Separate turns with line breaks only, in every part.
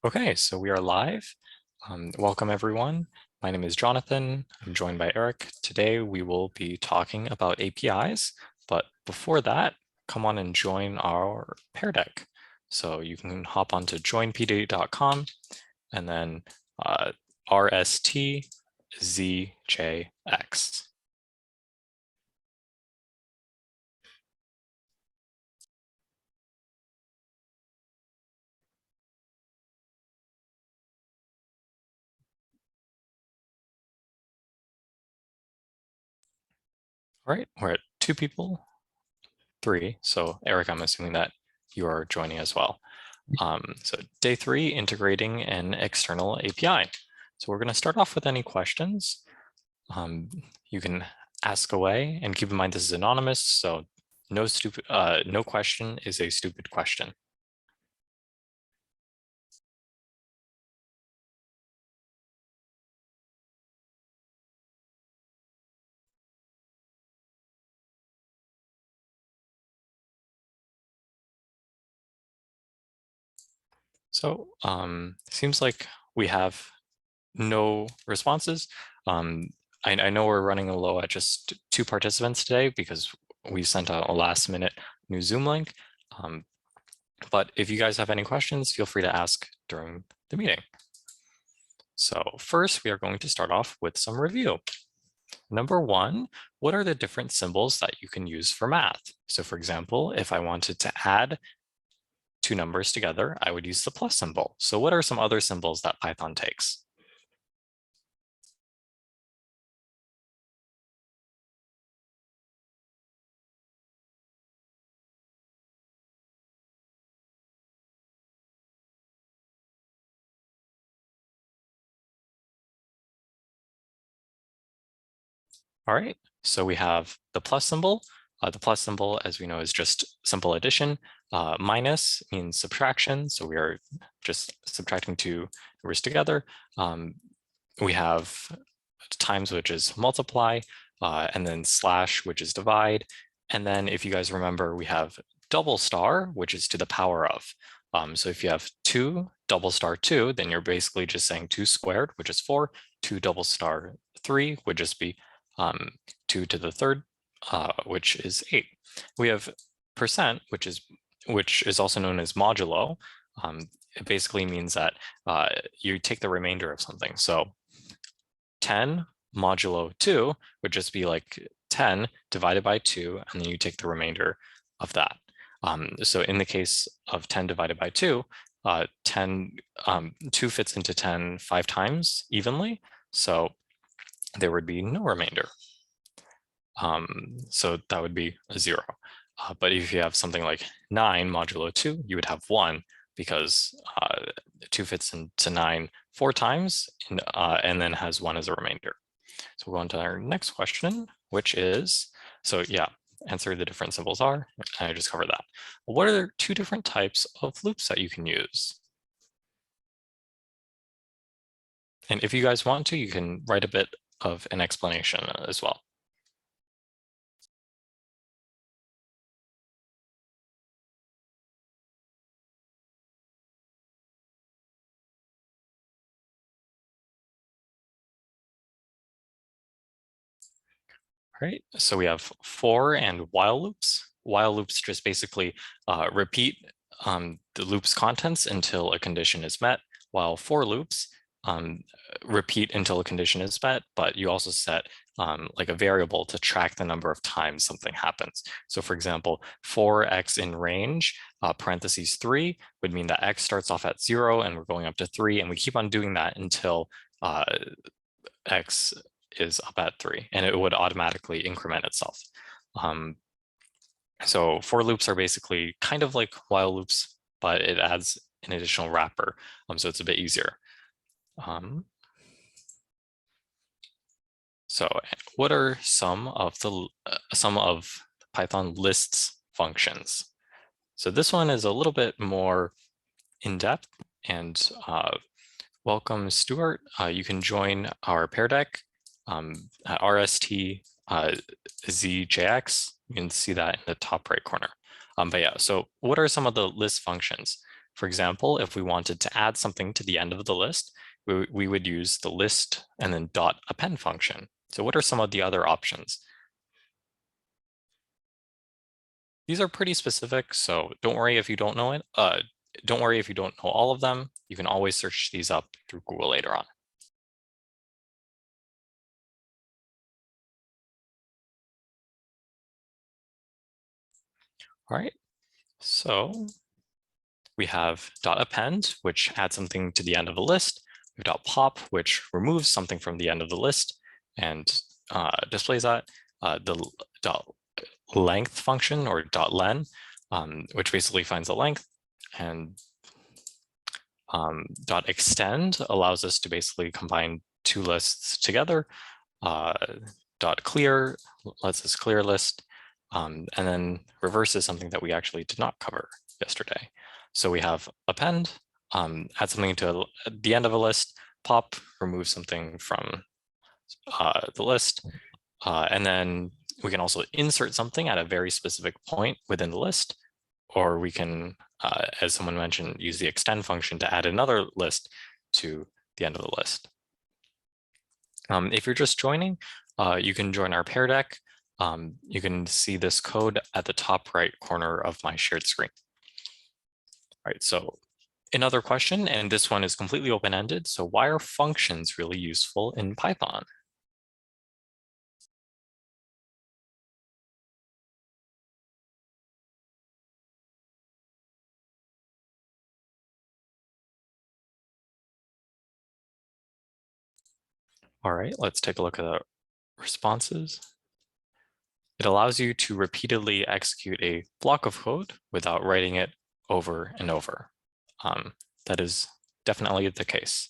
Okay, so we are live. Welcome everyone. My name is Jonathan. I'm joined by Eric. Today we will be talking about APIs, but before that, come on and join our Pear Deck. So you can hop onto joinpd.com and then RSTZJX. All right, we're at 2 people, 3. So Eric, I'm assuming that you are joining as well. So day 3, integrating an external API. So we're going to start off with any questions. You can ask away, and keep in mind this is anonymous, so no question is a stupid question. So seems like we have no responses. I know we're running low at just 2 participants today because we sent out a last minute new Zoom link. But if you guys have any questions, feel free to ask during the meeting. So first, we are going to start off with some review. Number 1, what are the different symbols that you can use for math? So for example, if I wanted to add 2 numbers together, I would use the plus symbol. So what are some other symbols that Python takes? All right, so we have the plus symbol. The plus symbol, as we know, is just simple addition. Minus means subtraction, so we are just subtracting 2 numbers together. We have times, which is multiply, and then slash, which is divide. And then if you guys remember, we have double star, which is to the power of. So if you have 2 double star 2, then you're basically just saying 2 squared, which is 4, 2 double star 3 would just be 2 to the 3rd, which is 8. We have percent, which is also known as modulo. It basically means that you take the remainder of something. So 10 modulo 2 would just be like 10 divided by 2, and then you take the remainder of that. So in the case of 10 divided by 2, 2 fits into 10 5 times evenly, so there would be no remainder. So that would be a 0. But if you have something like 9 modulo 2, you would have 1 because 2 fits into 9 4 times and then has 1 as a remainder. So we'll go on to our next question, which is, so yeah, answer the different symbols are, I just covered that. What are 2 different types of loops that you can use? And if you guys want to, you can write a bit of an explanation as well. Right, so we have for and while loops. While loops just basically repeat the loop's contents until a condition is met, while for loops repeat until a condition is met, but you also set like a variable to track the number of times something happens. So for example, for x in range, parentheses 3 would mean that x starts off at 0 and we're going up to 3, and we keep on doing that until x is up at 3, and it would automatically increment itself. So for loops are basically kind of like while loops, but it adds an additional wrapper, so it's a bit easier. So what are some of Python lists functions? So this one is a little bit more in depth, and welcome, Stuart. You can join our Pear Deck at RSTZJX. You can see that in the top right corner. But yeah, so what are some of the list functions? For example, if we wanted to add something to the end of the list, we would use the list and then .append function. So what are some of the other options? These are pretty specific, so don't worry if you don't know it. Don't worry if you don't know all of them. You can always search these up through Google later on. All right, so we have .append, which adds something to the end of a list. We have .pop, which removes something from the end of the list and displays that. The .length function or .len, which basically finds the length, and .extend allows us to basically combine two lists together. .clear lets us clear list, and then reverse is something that we actually did not cover yesterday. So we have append, add something to the end of a list, pop, remove something from the list, and then we can also insert something at a very specific point within the list, or we can, as someone mentioned, use the extend function to add another list to the end of the list. If you're just joining, you can join our Pear Deck. You can see this code at the top right corner of my shared screen. All right, so another question, and this one is completely open-ended. So why are functions really useful in Python? All right, let's take a look at the responses. It allows you to repeatedly execute a block of code without writing it over and over. That is definitely the case.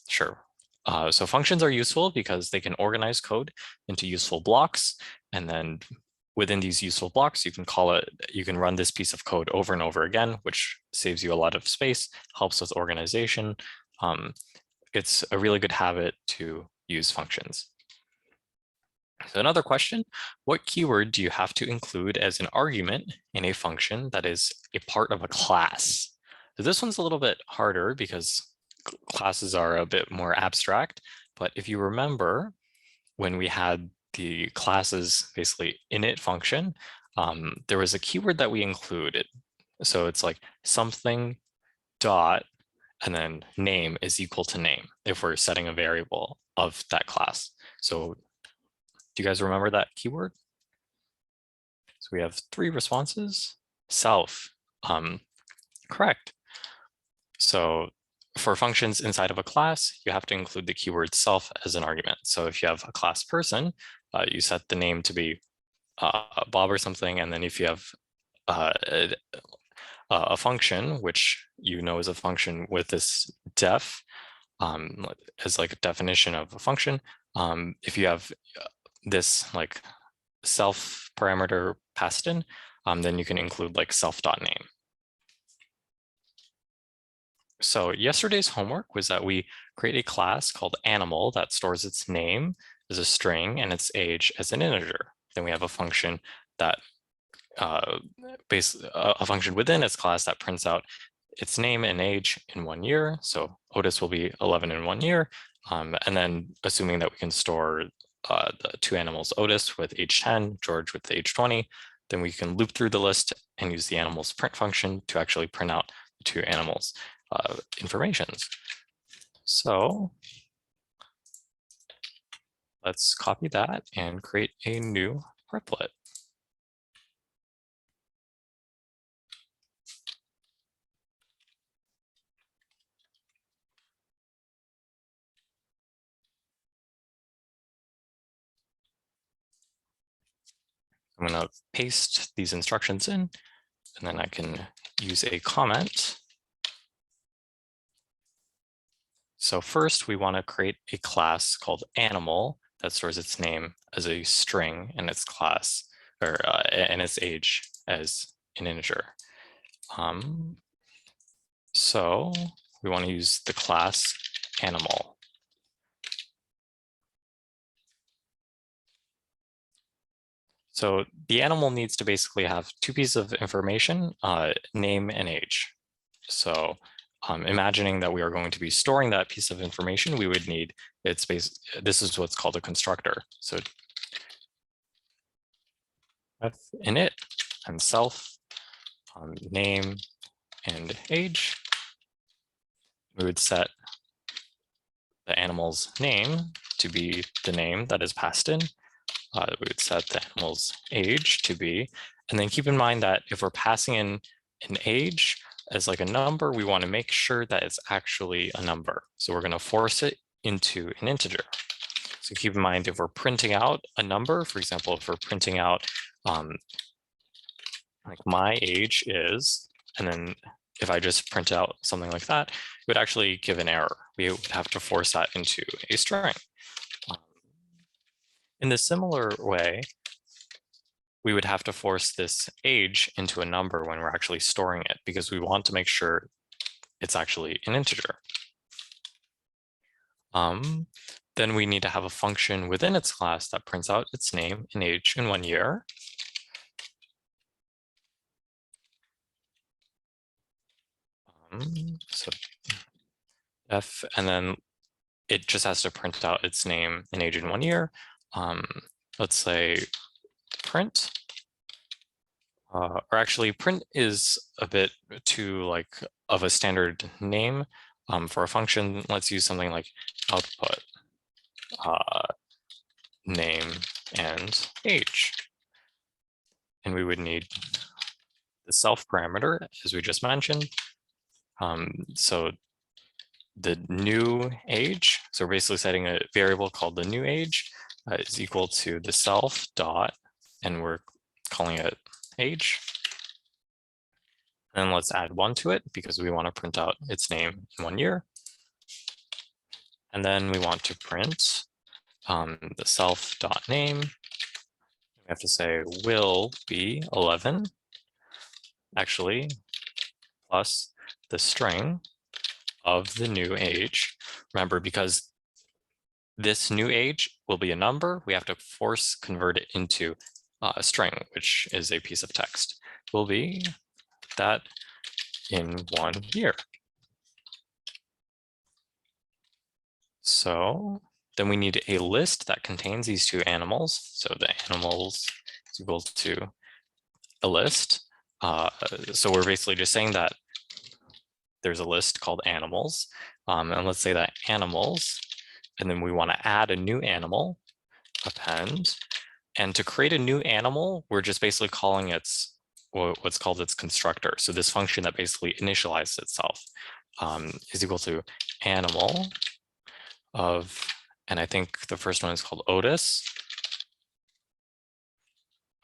Sure. So functions are useful because they can organize code into useful blocks. And then within these useful blocks, you can run this piece of code over and over again, which saves you a lot of space, helps with organization. It's a really good habit to use functions. So another question, what keyword do you have to include as an argument in a function that is a part of a class? So this one's a little bit harder because classes are a bit more abstract, but if you remember when we had the classes basically init function, there was a keyword that we included. So it's like something dot and then name is equal to name if we're setting a variable of that class. So do you guys remember that keyword? So we have 3 responses. Self, correct. So for functions inside of a class, you have to include the keyword self as an argument. So if you have a class person, you set the name to be Bob or something. And then if you have a function, which you know is a function with this def as like a definition of a function, if you have this like self parameter passed in, then you can include like self.name. So yesterday's homework was that we create a class called animal that stores its name as a string and its age as an integer. Then we have a function that a function within its class that prints out its name and age in 1 year. So Otis will be 11 in 1 year. And then assuming that we can store the 2 animals, Otis with age 10, George with age 20, then we can loop through the list and use the animals print function to actually print out the 2 animals informations. So let's copy that and create a new applet. I'm going to paste these instructions in, and then I can use a comment. So first, we want to create a class called animal that stores its name as a string and its class or and its age as an integer. So we want to use the class animal. So the animal needs to basically have two pieces of information, name and age. So imagining that we are going to be storing that piece of information, we would need this is what's called a constructor. So init and self, name and age. We would set the animal's name to be the name that is passed in. We would set the animal's age to be, and then keep in mind that if we're passing in an age as like a number, we want to make sure that it's actually a number. So we're going to force it into an integer. So keep in mind, if we're printing out a number, for example, if we're printing out like my age is, and then if I just print out something like that, it would actually give an error. We would have to force that into a string. In a similar way, we would have to force this age into a number when we're actually storing it, because we want to make sure it's actually an integer. Then we need to have a function within its class that prints out its name and age in 1 year. So f, and then it just has to print out its name and age in 1 year. Let's say print, or actually print is a bit too like of a standard name for a function. Let's use something like output name and age. And we would need the self parameter, as we just mentioned. So the new age, so we're basically setting a variable called the new age is equal to the self dot, and we're calling it age. And let's add 1 to it because we want to print out its name in 1 year. And then we want to print the self dot name. We have to say will be 11, actually, plus the string of the new age. Remember, because this new age will be a number, we have to force convert it into a string, which is a piece of text. Will be that in 1 year. So then we need a list that contains these two animals. So the animals is equal to a list. So we're basically just saying that there's a list called animals. And let's say that animals, and then we want to add a new animal, append. And to create a new animal, we're just basically calling what's called its constructor. So this function that basically initializes itself is equal to animal of, and I think the first one is called Otis.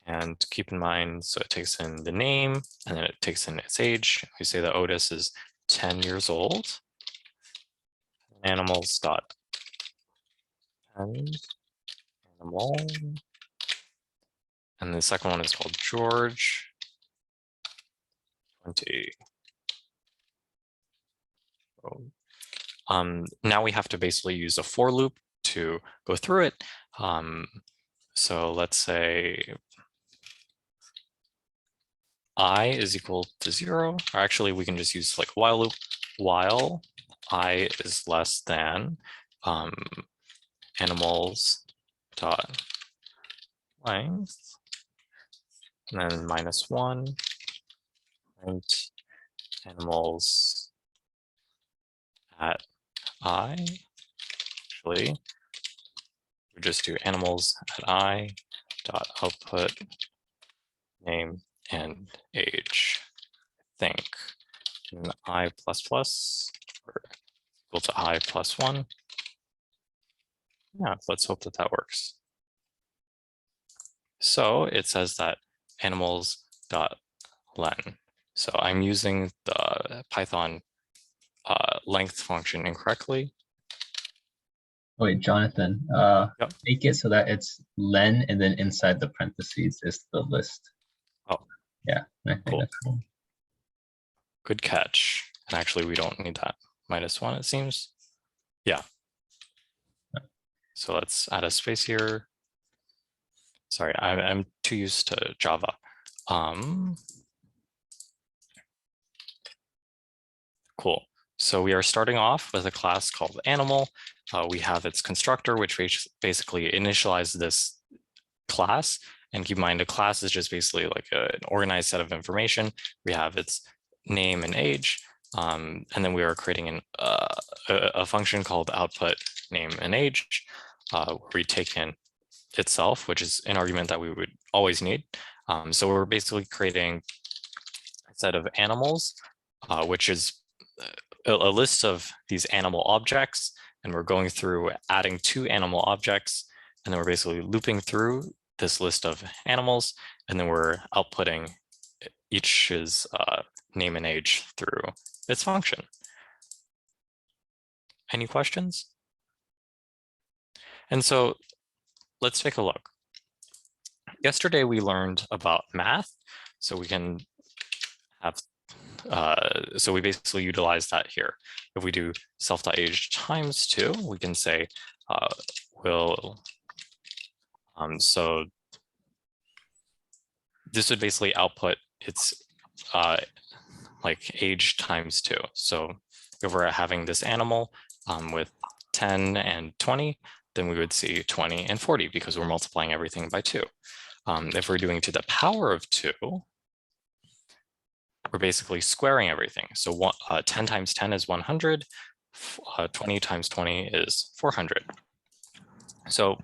And keep in mind, so it takes in the name and then it takes in its age. We say that Otis is 10 years old. Animals dot append animal. And the second one is called George. 20. Now we have to basically use a for loop to go through it. So let's say I is equal to 0, or actually we can just use like while loop, while I is less than animals dot length, and then -1, and animals at I. Actually, we just do animals at I dot output name and age. I think in I++ or equal to I plus 1. Yeah, let's hope that that works. So it says that animals dot len. So I'm using the Python length function incorrectly.
Wait, Jonathan,
Yep.
make it so that it's len and then inside the parentheses is the list.
Oh,
yeah, I think
cool.
That's cool.
Good catch. And actually, we don't need that -1, it seems. Yeah. So let's add a space here. Sorry, I'm too used to Java. Cool. So we are starting off with a class called animal. We have its constructor, which basically initializes this class. And keep in mind, a class is just basically like an organized set of information. We have its name and age. And then we are creating a function called output name and age, where we take in itself, which is an argument that we would always need. So we're basically creating a set of animals, which is a list of these animal objects, and we're going through adding 2 animal objects, and then we're basically looping through this list of animals, and then we're outputting each's name and age through its function. Any questions? And so let's take a look. Yesterday we learned about math, so we can have so we basically utilize that here. If we do self.age times 2, we can say so this would basically output its like age times 2. So if we're having this animal with 10 and 20, then we would see 20 and 40 because we're multiplying everything by 2. If we're doing to the power of 2, we're basically squaring everything. So 10 times 10 is 100, 20 times 20 is 400. So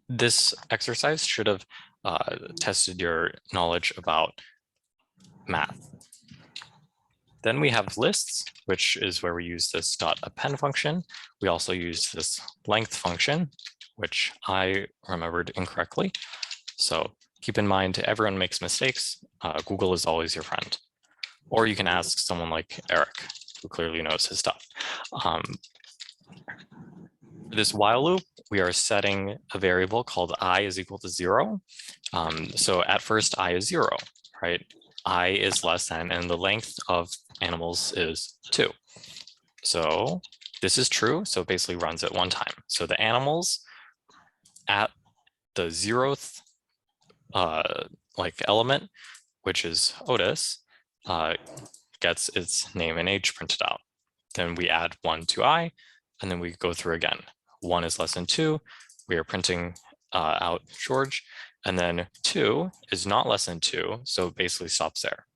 this exercise should have tested your knowledge about math. Then we have lists, which is where we use this .append function. We also use this length function, which I remembered incorrectly. So keep in mind, everyone makes mistakes. Google is always your friend. Or you can ask someone like Eric, who clearly knows his stuff. This while loop, we are setting a variable called I is equal to 0. So at first, I is 0, right? I is less than, and the length of animals is 2. So this is true, so it basically runs it 1 time. So the animals at the 0th like element, which is Otis, gets its name and age printed out. Then we add 1 to I, and then we go through again. 1 is less than 2, we are printing out George, and then 2 is not less than 2, so it basically stops there.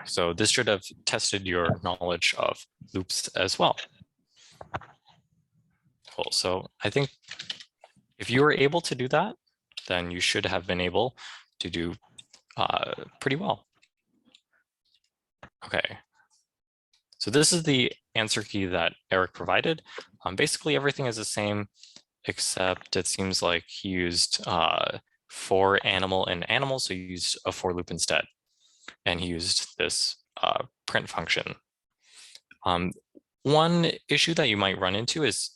So this should have tested your knowledge of loops as well. Cool. So I think if you were able to do that, then you should have been able to do pretty well. Okay. So this is the answer key that Eric provided. Basically, everything is the same, except it seems like he used for animal and animal, so he used a for loop instead. And he used this print function. One issue that you might run into is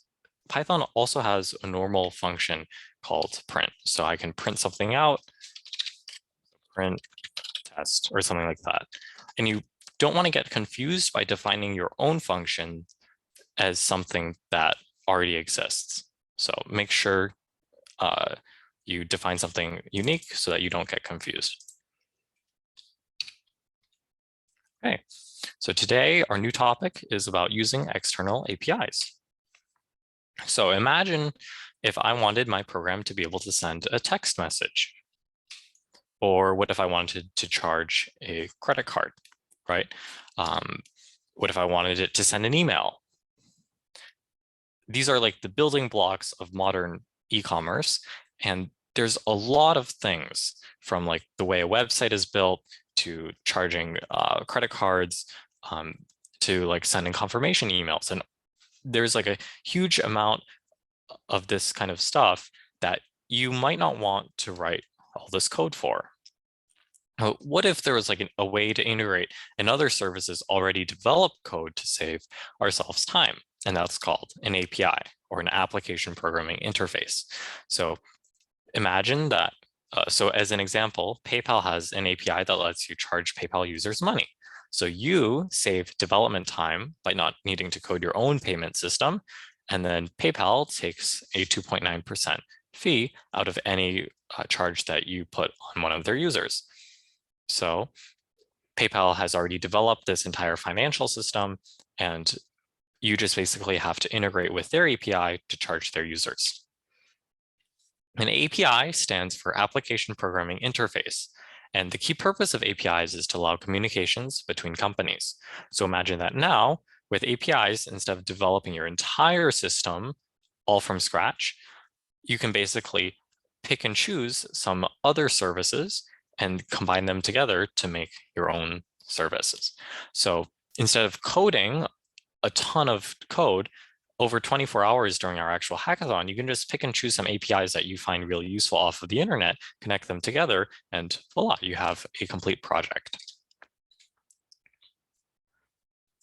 Python also has a normal function called print. So I can print something out, print test, or something like that. And you don't want to get confused by defining your own function as something that already exists. So make sure you define something unique so that you don't get confused. Okay, so today our new topic is about using external APIs. So imagine if I wanted my program to be able to send a text message. Or what if I wanted to charge a credit card, right? What if I wanted it to send an email? These are like the building blocks of modern e-commerce. And there's a lot of things from like the way a website is built to charging credit cards to like sending confirmation emails. And there's like a huge amount of this kind of stuff that you might not want to write all this code for. What if there was like a way to integrate another service's already developed code to save ourselves time? And that's called an API, or an application programming interface. So imagine that. So as an example, PayPal has an API that lets you charge PayPal users money. So you save development time by not needing to code your own payment system. And then PayPal takes a 2.9% fee out of any charge that you put on one of their users. So PayPal has already developed this entire financial system, and you just basically have to integrate with their API to charge their users. An API stands for Application Programming Interface. And the key purpose of APIs is to allow communications between companies. So imagine that now with APIs, instead of developing your entire system all from scratch, you can basically pick and choose some other services and combine them together to make your own services. So instead of coding a ton of code over 24 hours during our actual hackathon, you can just pick and choose some APIs that you find really useful off of the internet, connect them together, and voila, you have a complete project.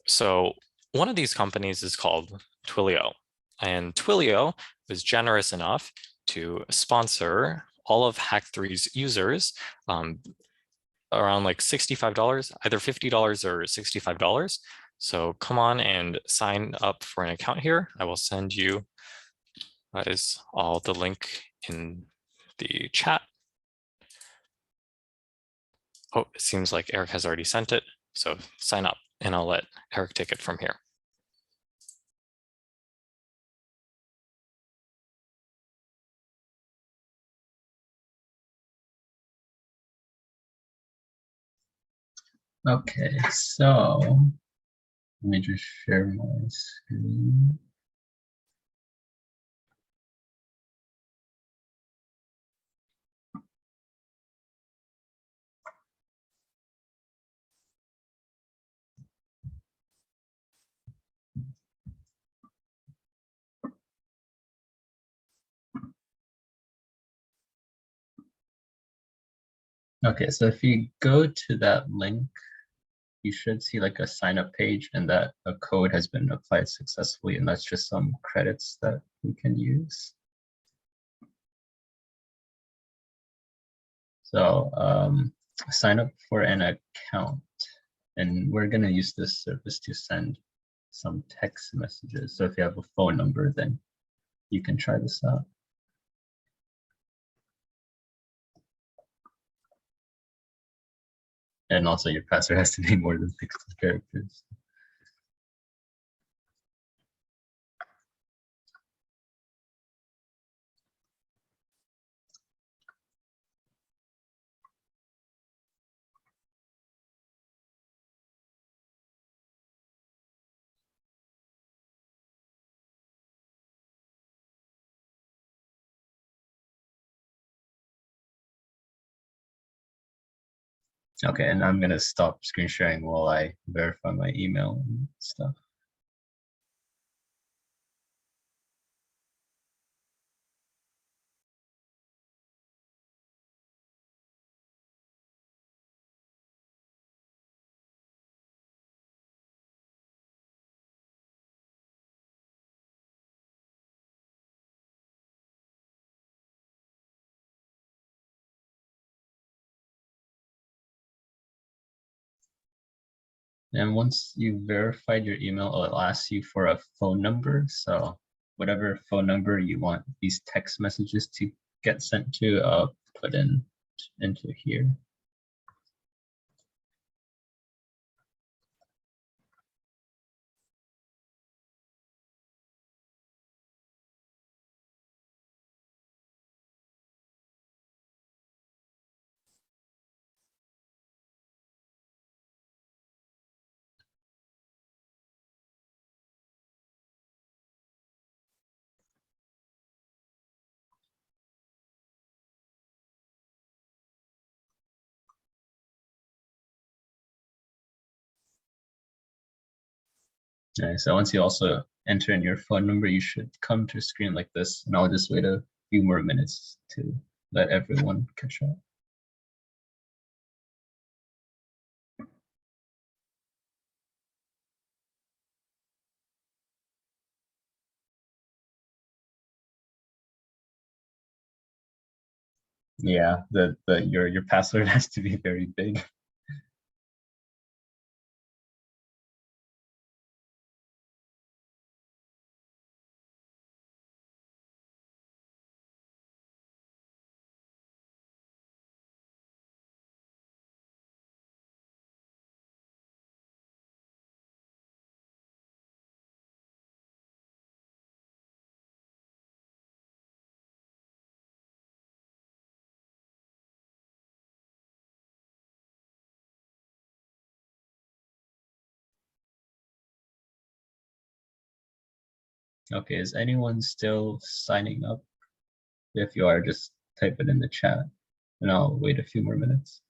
So one of these companies is called Twilio, and Twilio was generous enough to sponsor all of Hack3's users around like $65, either $50 or $65. So come on and sign up for an account here. I will send you, that is all the link in the chat. Oh, it seems like Eric has already sent it. So sign up and I'll let Eric take it from here.
Okay, so let me just share my screen. Okay, so if you go to that link, you should see like a sign up page and that a code has been applied successfully, and that's just some credits that we can use. So sign up for an account, and we're gonna use this service to send some text messages. So if you have a phone number, then you can try this out. And also your password has to be more than 60 characters. Okay, and I'm gonna stop screen sharing while I verify my email and stuff. And once you verified your email, it'll ask you for a phone number. So whatever phone number you want these text messages to get sent to, put into here. Okay, so once you also enter in your phone number, you should come to a screen like this, and I'll just wait a few more minutes to let everyone catch up. Yeah, your password has to be very big. Okay, is anyone still signing up? If you are, just type it in the chat and I'll wait a few more minutes.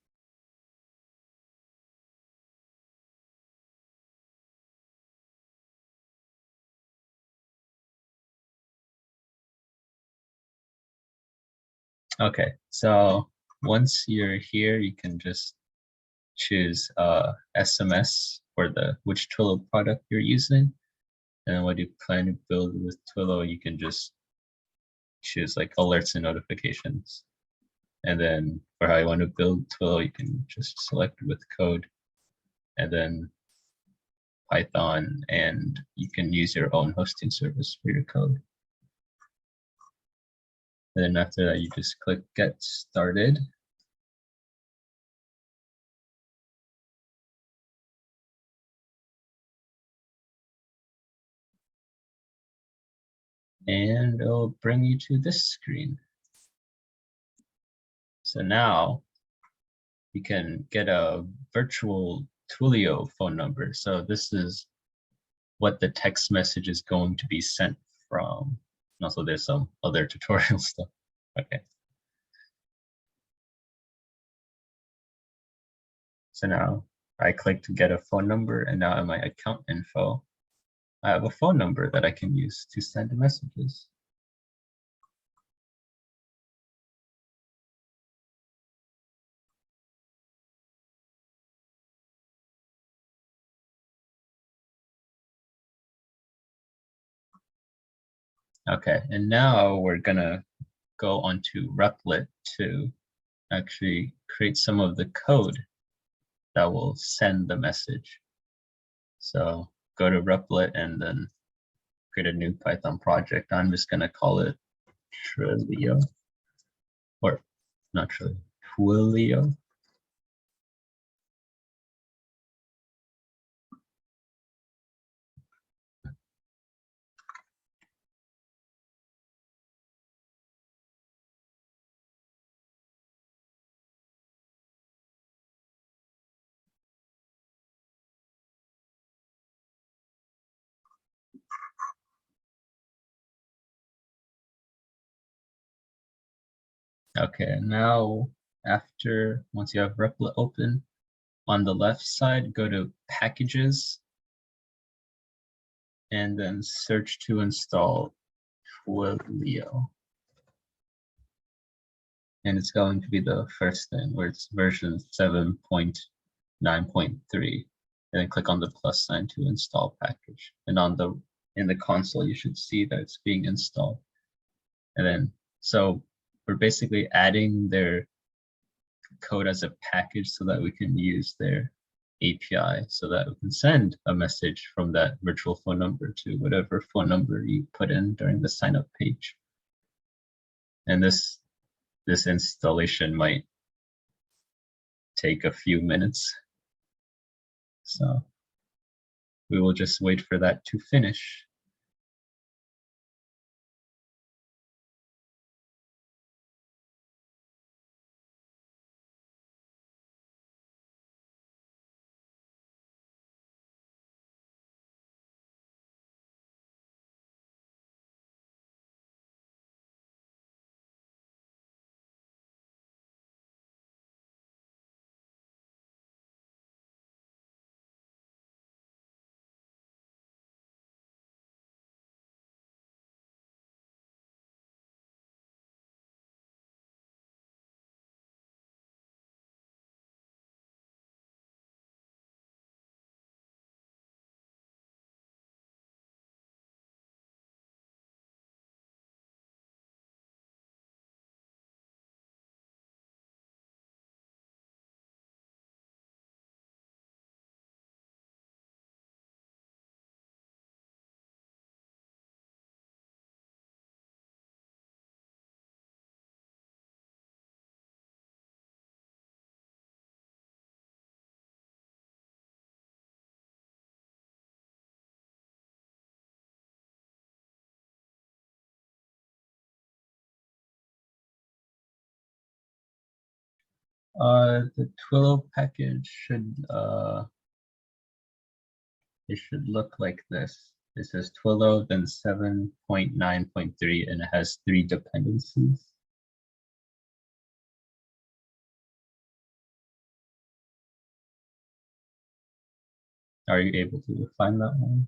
Okay, so once you're here, you can just choose SMS for which Twilio product you're using. And what you plan to build with Twilio, you can just choose like alerts and notifications. And then for how you want to build Twilio, you can just select with code and then Python, and you can use your own hosting service for your code. And then after that, you just click Get Started. And it'll bring you to this screen. So now you can get a virtual Twilio phone number. So this is what the text message is going to be sent from. And also there's some other tutorial stuff. Okay. So now I click to get a phone number, and now in my account info, I have a phone number that I can use to send messages. Okay, and now we're gonna go onto Replit to actually create some of the code that will send the message. So go to Replit and then create a new Python project. I'm just gonna call it Twilio, or not Twilio. Okay, now once you have Replit open, on the left side, go to Packages, and then search to install Twilio. And it's going to be the first thing where it's version 7.9.3. And then click on the plus sign to install package. And in the console, you should see that it's being installed. And then, so we're basically adding their code as a package so that we can use their API, so that we can send a message from that virtual phone number to whatever phone number you put in during the sign up page. And this installation might take a few minutes. So we will just wait for that to finish. The Twilio package should it should look like this. It says Twilio, then 7.9.3, and it has 3 dependencies. Are you able to find that one?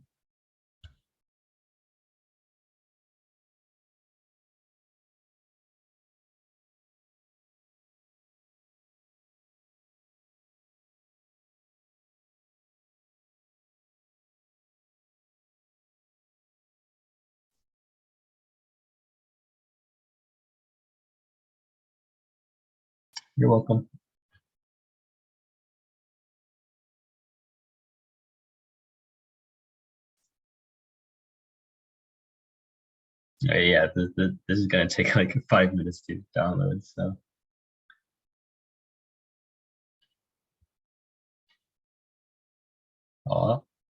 You're welcome. Yeah, this is gonna take like 5 minutes to download, so.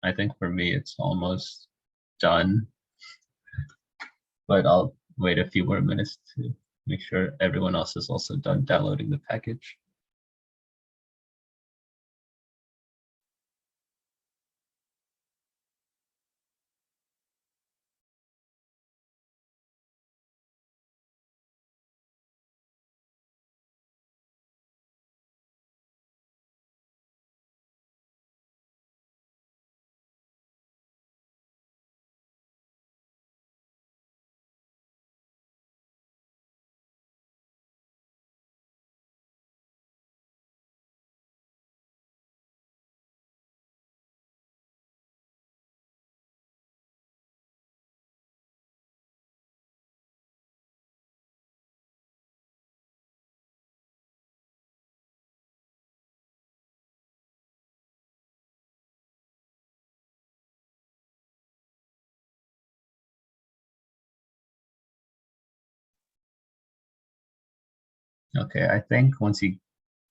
I think for me it's almost done, but I'll wait a few more minutes to make sure everyone else is also done downloading the package. Okay, I think once you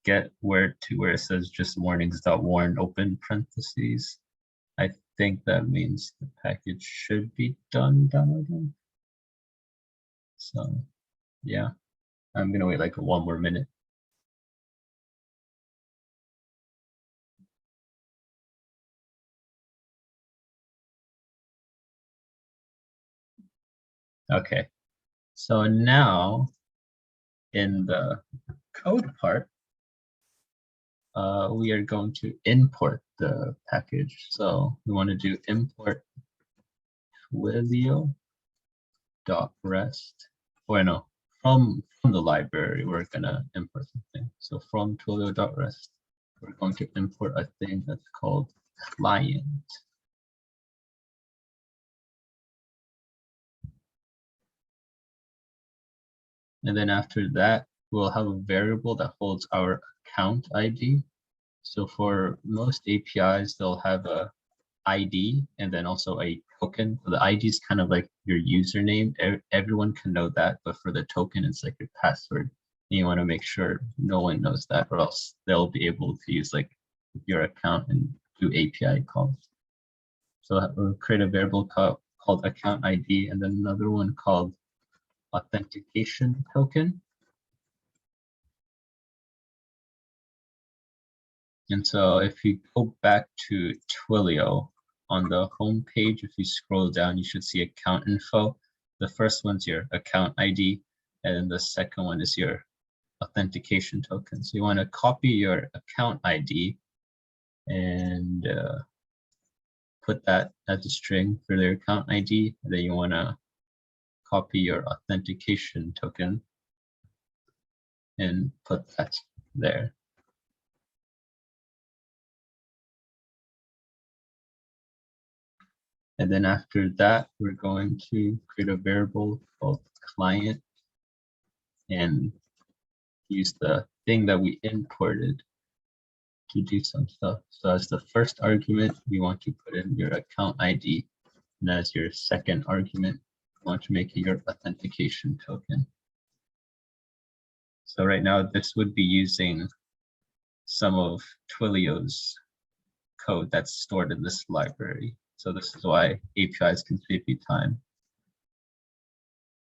get where it says just warnings.warn open parentheses, I think that means the package should be done downloading. So yeah, I'm gonna wait like 1 more minute. Okay, so now in the code part, we are going to import the package. So we want to do import Twilio.rest. Or no, from the library, we're gonna import something. So from Twilio.rest, we're going to import a thing that's called client. And then after that, we'll have a variable that holds our account ID. So for most APIs, they'll have a ID and then also a token. So the ID is kind of like your username. Everyone can know that, but for the token, it's like your password. And you want to make sure no one knows that, or else they'll be able to use like your account and do API calls. So we'll create a variable called account ID, and then another one called authentication token. And so if you go back to Twilio on the home page, if you scroll down, you should see account info. The first one's your account ID, and then the second one is your authentication token. So you want to copy your account ID and put that as a string for their account ID. And then you want to copy your authentication token and put that there. And then after that, we're going to create a variable called client and use the thing that we imported to do some stuff. So as the first argument, we want to put in your account ID. And as your second argument, you want to make it your authentication token. So right now, this would be using some of Twilio's code that's stored in this library. So this is why APIs can save you time.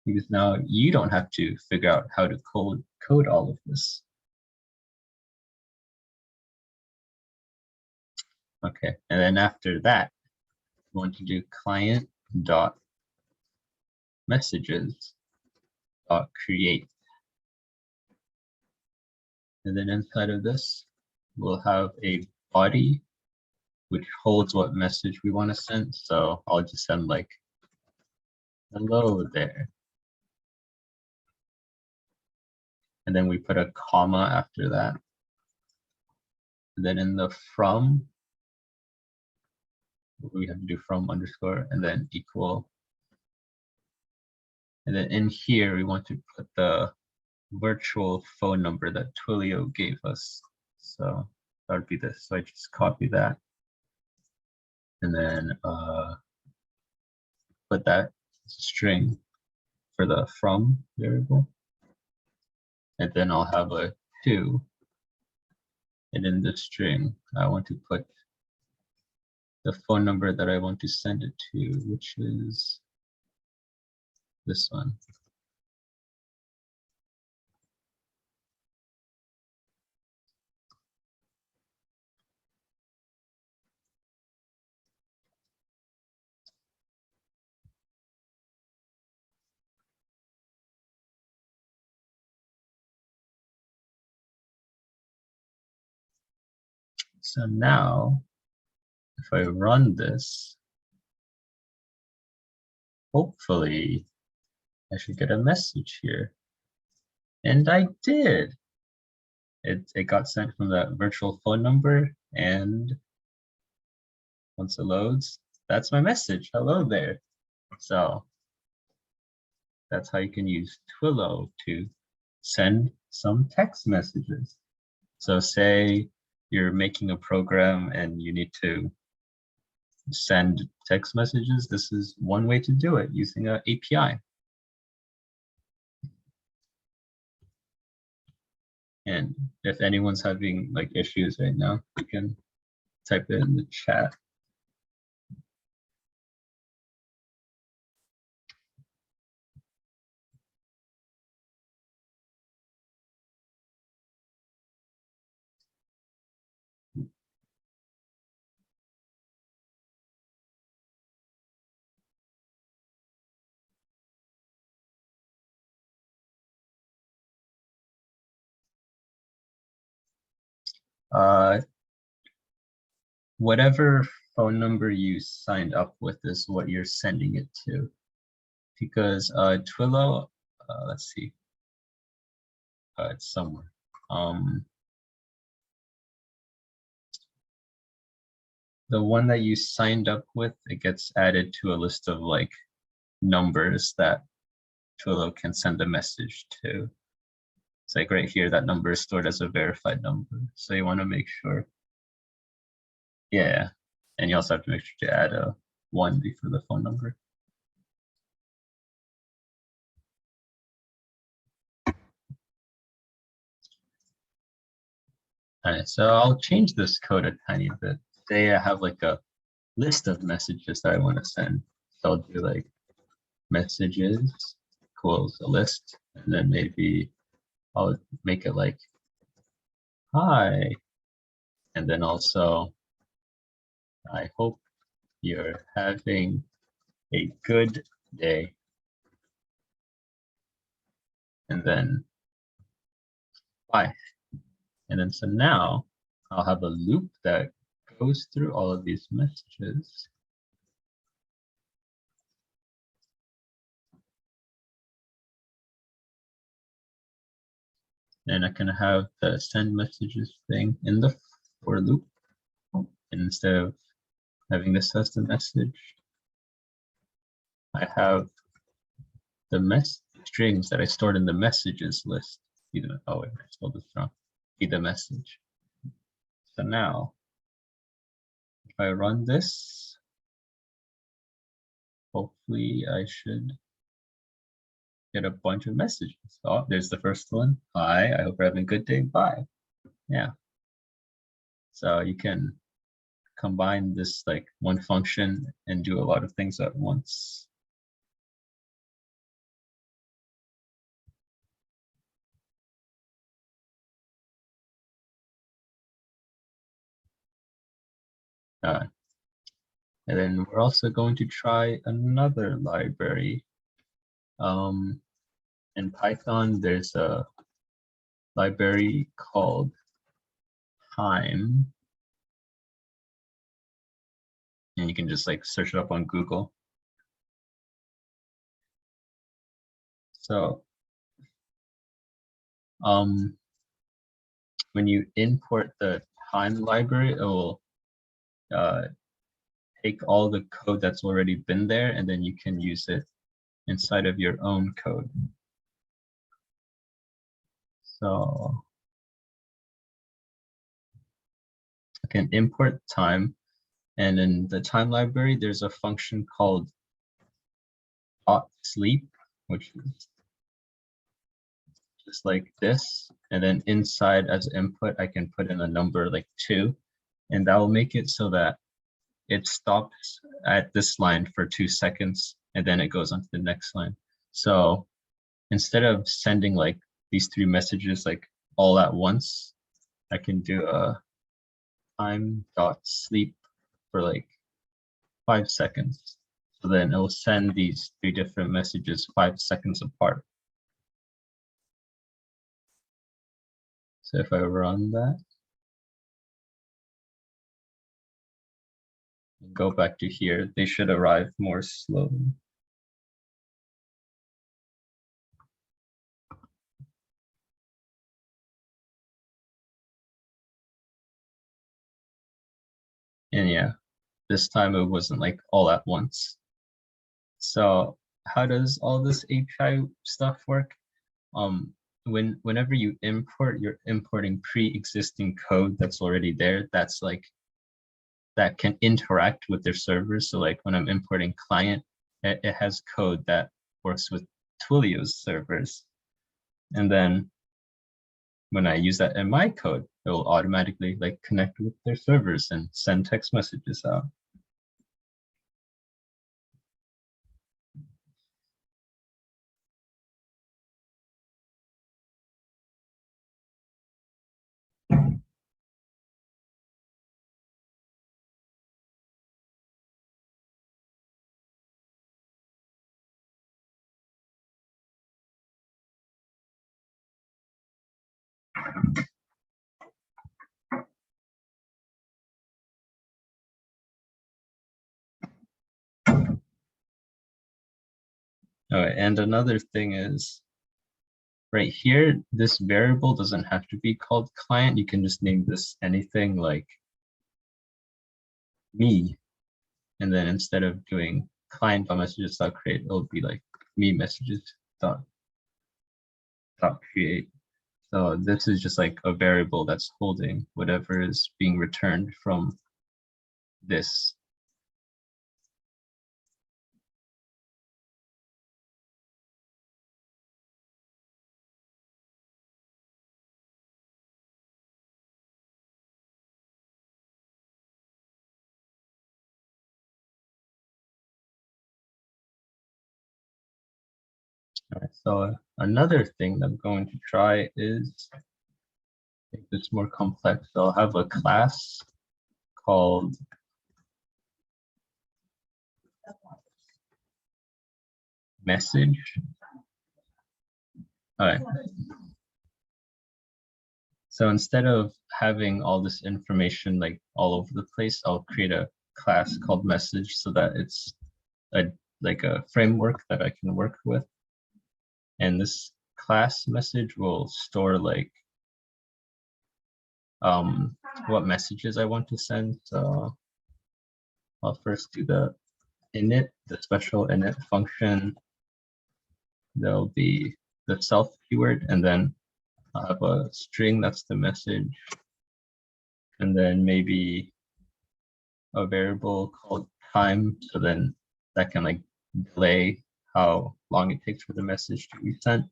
Because now you don't have to figure out how to code all of this. Okay, and then after that, we want to do client dot messages dot create. And then inside of this, we'll have a body which holds what message we want to send. So I'll just send like, hello there. And then we put a comma after that. And then in the from, we have to do from underscore and then equal. And then in here, we want to put the virtual phone number that Twilio gave us. So that would be this. So I just copy that. And then put that string for the from variable. And then I'll have a 2. And in the string, I want to put the phone number that I want to send it to, which is this one. So now, if I run this, hopefully I should get a message here. And I did. It got sent from that virtual phone number, and once it loads, that's my message. Hello there. So that's how you can use Twilio to send some text messages. So say you're making a program and you need to send text messages. This is one way to do it using an API. And if anyone's having like issues right now, you can type it in the chat. Whatever phone number you signed up with is what you're sending it to. Because Twilio, let's see, it's somewhere. The one that you signed up with, it gets added to a list of like numbers that Twilio can send a message to. It's like right here, that number is stored as a verified number. So you want to make sure. Yeah, and you also have to make sure to add a 1 before the phone number. All right, so I'll change this code a tiny bit. Say I have like a list of messages that I want to send. So I'll do like messages equals a list, and then maybe I'll make it like hi, and then also I hope you're having a good day, and then bye. And then so now I'll have a loop that goes through all of these messages. And I can have the send messages thing in the for loop. And instead of having this as the message, I have the strings that I stored in the messages list. Oh wait, I spelled this wrong. Be the message. So now, if I run this, hopefully I should get a bunch of messages. Oh, there's the first one. Hi, I hope you're having a good day. Bye. Yeah. So you can combine this like one function and do a lot of things at once. And then we're also going to try another library. In Python, there's a library called time. And you can just like search it up on Google. So when you import the time library, it will take all the code that's already been there, and then you can use it inside of your own code. So I can import time, and in the time library, there's a function called .sleep, which is just like this. And then inside as input, I can put in a number like 2, and that will make it so that it stops at this line for 2 seconds, and then it goes on to the next line. So instead of sending like these 3 messages like all at once, I can do a time.sleep for like 5 seconds. So then it will send these 3 different messages 5 seconds apart. So if I run that, and go back to here, they should arrive more slowly. And yeah, this time it wasn't like all at once. So how does all this API stuff work? Whenever you import, you're importing pre-existing code that's already there. That's like that can interact with their servers. So like when I'm importing client, it has code that works with Twilio's servers. And then when I use that in my code, it will automatically like connect with their servers and send text messages out. All right, and another thing is right here, this variable doesn't have to be called client. You can just name this anything like me. And then instead of doing client.messages.create, it'll be like me messages.create. So this is just like a variable that's holding whatever is being returned from this. All right, so another thing that I'm going to try is make this more complex. So I'll have a class called message. All right. So instead of having all this information like all over the place, I'll create a class called message so that it's like a framework that I can work with. And this class message will store like what messages I want to send. So I'll first do the init, the special init function. There'll be the self keyword, and then I'll have a string that's the message, and then maybe a variable called time, so then that can like delay how long it takes for the message to be sent.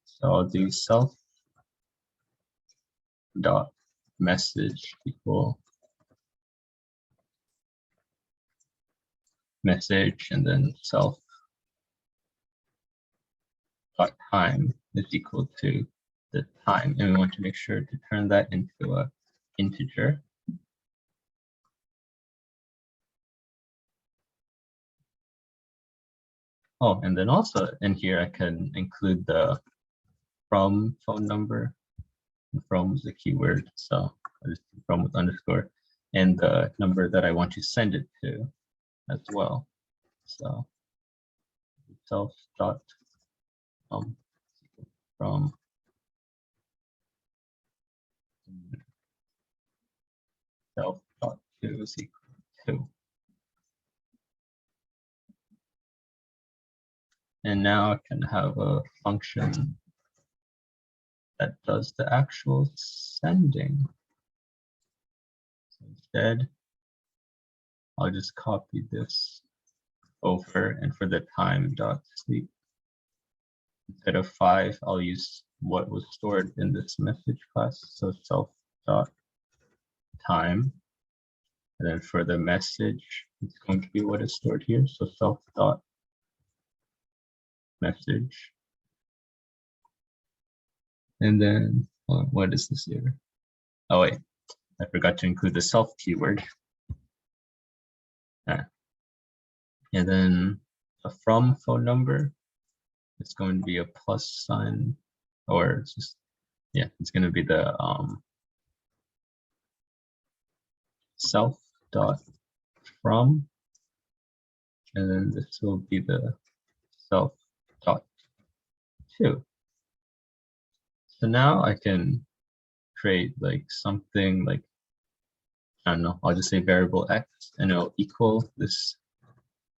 So I'll do self dot message equal message, and then self dot time is equal to the time, and we want to make sure to turn that into a integer. Oh, and then also in here, I can include the from phone number. From is the keyword, so I just do from with underscore, and the number that I want to send it to as well. So self dot from self dot to is equal to. And now I can have a function that does the actual sending. So instead, I'll just copy this over, and for the time dot sleep, instead of 5, I'll use what was stored in this message class. So self dot time. And then for the message, it's going to be what is stored here. So self dot message. And then what is this here? Oh wait, I forgot to include the self keyword. And then a from phone number, it's going to be a plus sign, or it's just, yeah, it's going to be the self dot from, and then this will be the self dot to. So now I can create like something like, I don't know, I'll just say variable x, and it'll equal this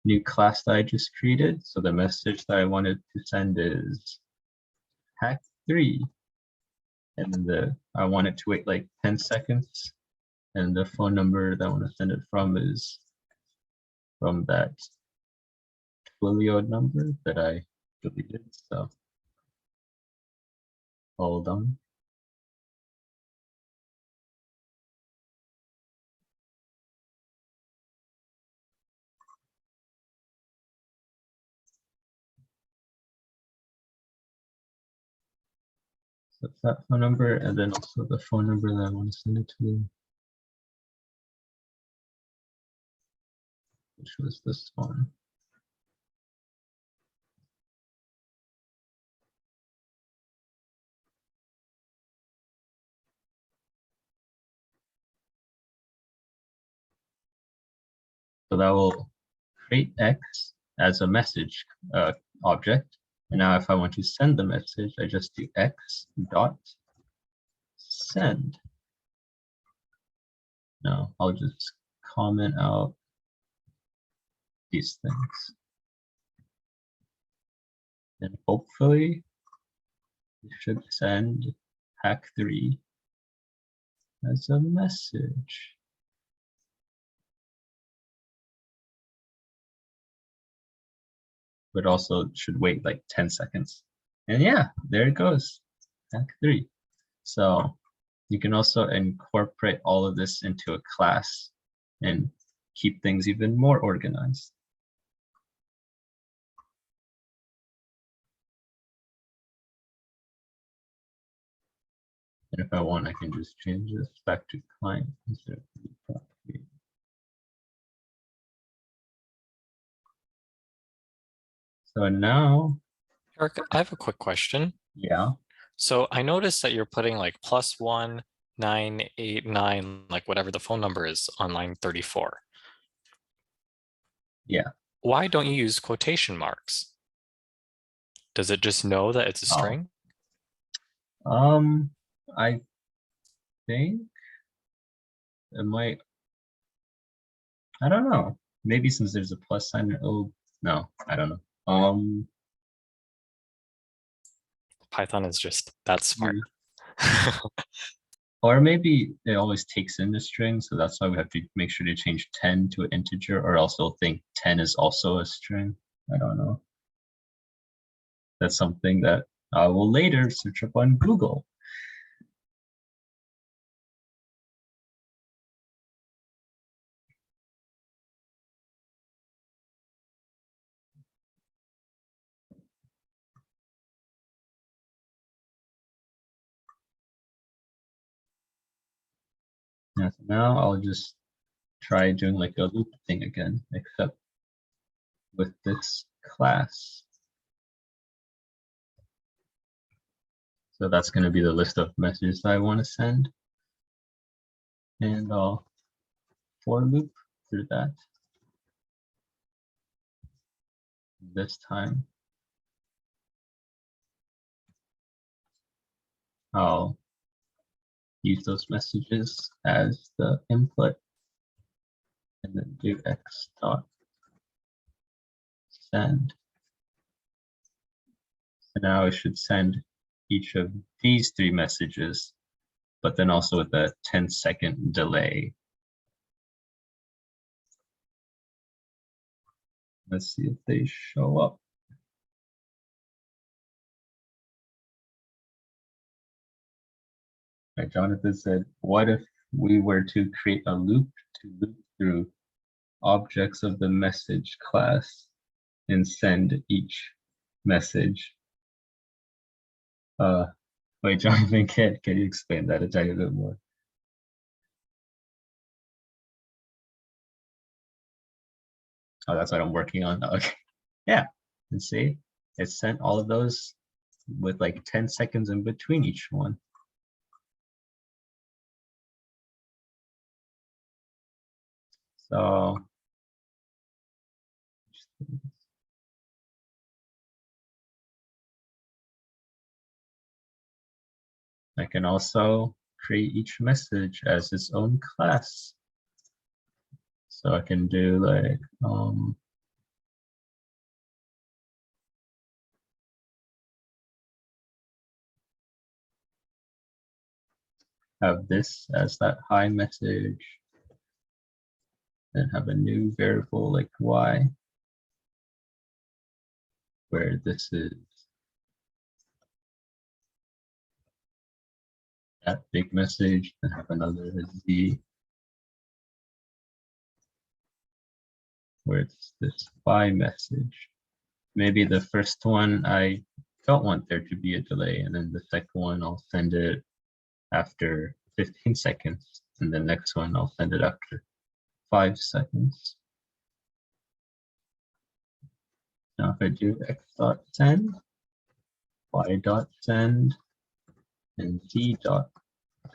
new class that I just created. So the message that I wanted to send is Hack3, and then I want it to wait like 10 seconds, and the phone number that I want to send it from is from that Twilio number that I deleted. So hold on. So it's that phone number, and then also the phone number that I want to send it to, which was this one. So that will create X as a message object. And now if I want to send the message, I just do X dot send. Now I'll just comment out these things. And hopefully it should send Hack3 as a message. But also should wait like 10 seconds. And yeah, there it goes, Hack3. So you can also incorporate all of this into a class and keep things even more organized. And if I want, I can just change this back to client instead of property. So now,
Eric, I have a quick question.
yeah,
So I noticed that you're putting like +1 989, like whatever the phone number is on line 34.
yeah.
Why don't you use quotation marks? Does it just know that it's a
Oh.
string?
I think it might, I don't know. Maybe since there's a plus sign, oh no, I don't know.
Python is just that smart.
Or maybe it always takes in the string, so that's why we have to make sure to change 10 to an integer, or else they'll think 10 is also a string. I don't know. That's something that I will later search up on Google. Yeah, so now I'll just try doing like a loop thing again, except with this class. So that's going to be the list of messages that I want to send. And I'll for loop through that. This time, I'll use those messages as the input and then do x dot send. So now I should send each of these 3 messages, but then also with a 10-second delay. Let's see if they show up. Right, Jonathan said, what if we were to create a loop to loop through objects of the message class and send each message? Wait, Jonathan, can you explain that a tiny bit more? Oh, that's what I'm working on. Okay. Yeah, and see, it sent all of those with like 10 seconds in between each one. So I can also create each message as its own class. So I can do like have this as that hi message, then have a new variable like y, where this is that big message, then have another z, where it's this y message. Maybe the first one I don't want there to be a delay, and then the second one I'll send it after 15 seconds, and the next one I'll send it after 5 seconds. Now if I do x dot send, y dot send, and z dot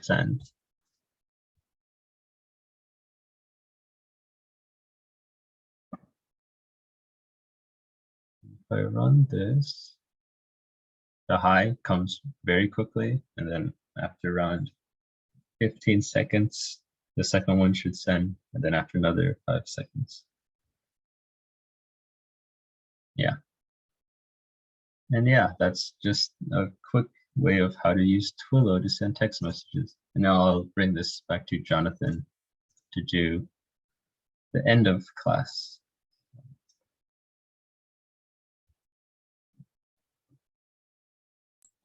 send, if I run this, the hi comes very quickly, and then after around 15 seconds, the second one should send, and then after another 5 seconds. Yeah. And yeah, that's just a quick way of how to use Twilio to send text messages. And now I'll bring this back to Jonathan to do the end of class.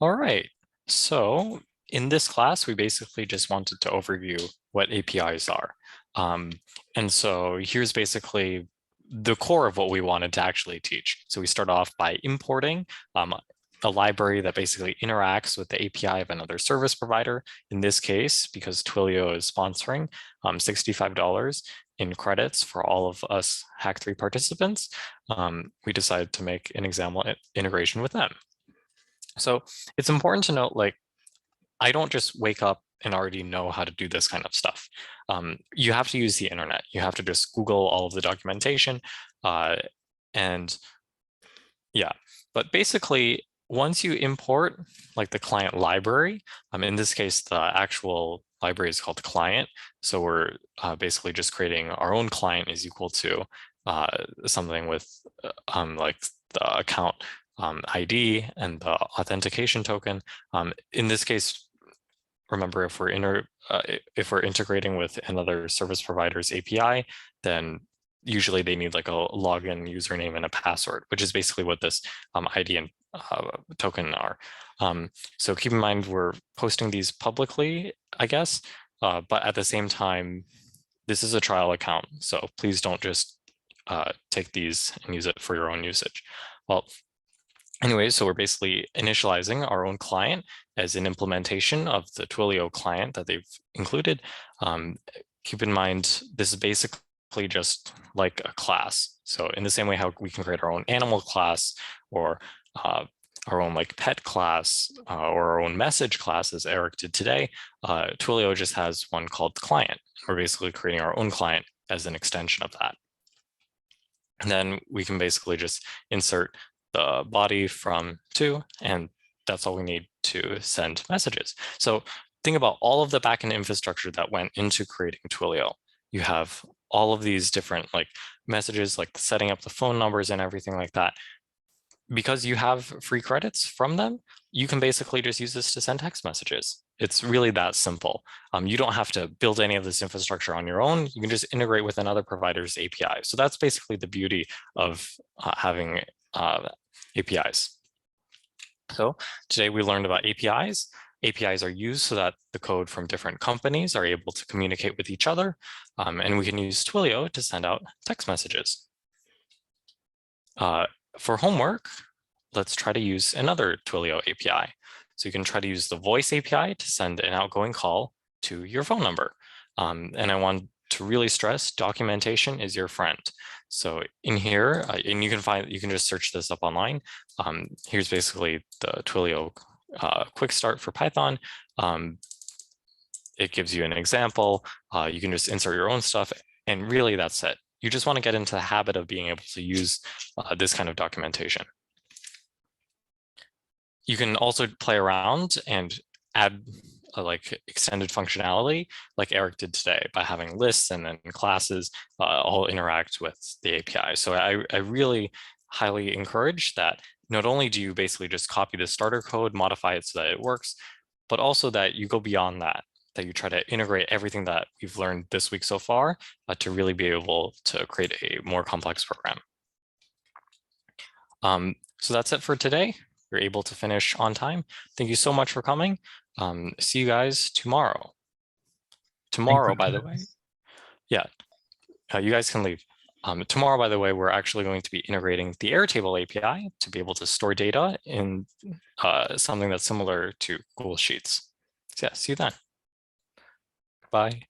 All right, so in this class, we basically just wanted to overview what APIs are. And so here's basically the core of what we wanted to actually teach. So we start off by importing a library that basically interacts with the API of another service provider. In this case, because Twilio is sponsoring $65 in credits for all of us Hack3 participants, we decided to make an example integration with them. So it's important to note, like, I don't just wake up and already know how to do this kind of stuff. You have to use the internet. You have to just Google all of the documentation. And yeah, but basically, once you import like the client library, in this case, the actual library is called client. So we're basically just creating our own client is equal to something with like the account ID and the authentication token. In this case, remember, if we're integrating with another service provider's API, then usually they need like a login username and a password, which is basically what this ID and token are. So keep in mind, we're posting these publicly, I guess, but at the same time, this is a trial account. So please don't just take these and use it for your own usage. Well, anyway, so we're basically initializing our own client as an implementation of the Twilio client that they've included. Keep in mind, this is basically simply just like a class. So in the same way how we can create our own animal class or our own like pet class or our own message class, as Eric did today, Twilio just has one called client. We're basically creating our own client as an extension of that. And then we can basically just insert the body from to, and that's all we need to send messages. So think about all of the backend infrastructure that went into creating Twilio. You have all of these different like messages, like setting up the phone numbers and everything like that. Because you have free credits from them, you can basically just use this to send text messages. It's really that simple. You don't have to build any of this infrastructure on your own. You can just integrate with another provider's API. So that's basically the beauty of having APIs. So today we learned about APIs. APIs are used so that the code from different companies are able to communicate with each other. And we can use Twilio to send out text messages. For homework, let's try to use another Twilio API. So you can try to use the voice API to send an outgoing call to your phone number. And I want to really stress documentation is your friend. So in here, and you can just search this up online. Here's basically the Twilio quick start for Python. It gives you an example. You can just insert your own stuff, and really that's it. You just want to get into the habit of being able to use this kind of documentation. You can also play around and add like extended functionality like Eric did today by having lists and then classes all interact with the API. So I really highly encourage that not only do you basically just copy the starter code, modify it so that it works, but also that you go beyond that you try to integrate everything that we've learned this week so far to really be able to create a more complex program. So that's it for today. You're able to finish on time. Thank you so much for coming. See you guys tomorrow. Tomorrow, by the way, yeah, you guys can leave. Tomorrow, by the way, we're actually going to be integrating the Airtable API to be able to store data in something that's similar to Google Sheets. So yeah, see you then. Bye.